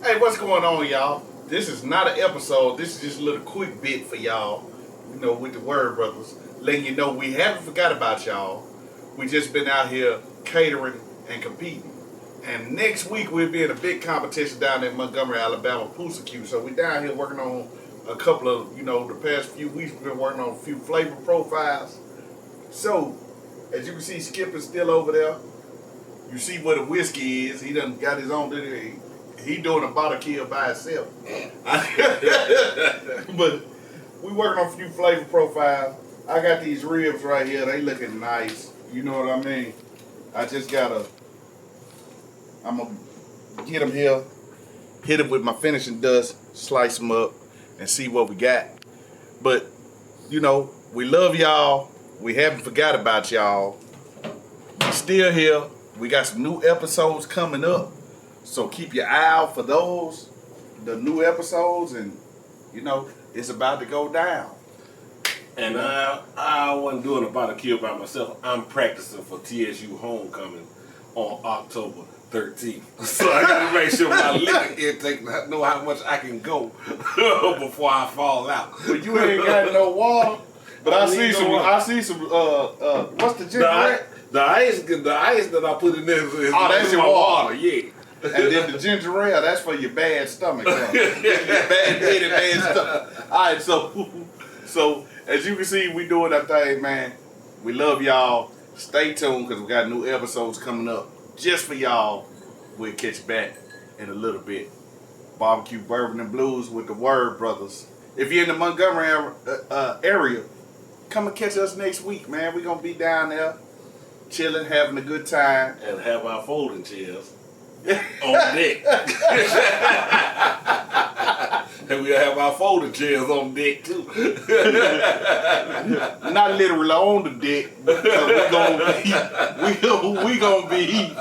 Hey, what's going on, y'all? This is not an episode. This is just a little quick bit for y'all. You know, with the Word Brothers, letting you know we haven't forgot about y'all. We just been out here catering and competing. And next week we'll be in a big competition down in Montgomery, Alabama, Poosa. So we down here working on a couple of, the past few weeks we've been working on a few flavor profiles. So, as you can see, Skip is still over there. You see what a whiskey is. He done got his own. He doing a bottle kill by himself. But we working on a few flavor profiles. I got these ribs right here. They looking nice. You know what I mean? I'm going to get them here, hit them with my finishing dust, slice them up, and see what we got. But, we love y'all. We haven't forgot about y'all. We still here. We got some new episodes coming up. So keep your eye out for those, the new episodes, and, it's about to go down. And I wasn't doing a bottle kill by myself. I'm practicing for TSU homecoming on October 13th. So I got to make sure my liquor intake, know how much I can go before I fall out. But you ain't got no water. But I see some. What's the ginger ale? The ice that I put in there is that's your water. Yeah. And then the ginger ale, that's for your bad stomach. Bad head and bad stomach. All right, so as you can see, we doing that thing, man. We love y'all. Stay tuned because we got new episodes coming up just for y'all. We'll catch you back in a little bit. Barbecue, Bourbon, and Blues with the Word Brothers. If you're in the Montgomery area, come and catch us next week, man. We're going to be down there chilling, having a good time. And have our folding chairs on deck. And we'll have our folding chairs on deck too. Not literally on the deck, because we gonna be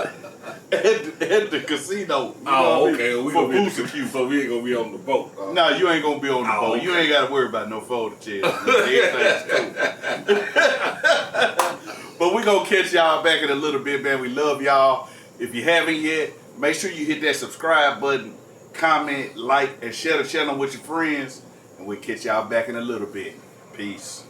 at the casino. Okay. For Poosa. So we ain't gonna be on the boat. No, you ain't gonna be on the boat. Okay. You ain't gotta worry about no folding chairs. Everything's cool. But we gonna catch y'all back in a little bit, man. We love y'all. If you haven't yet, make sure you hit that subscribe button, comment, like, and share the channel with your friends. And we'll catch y'all back in a little bit. Peace.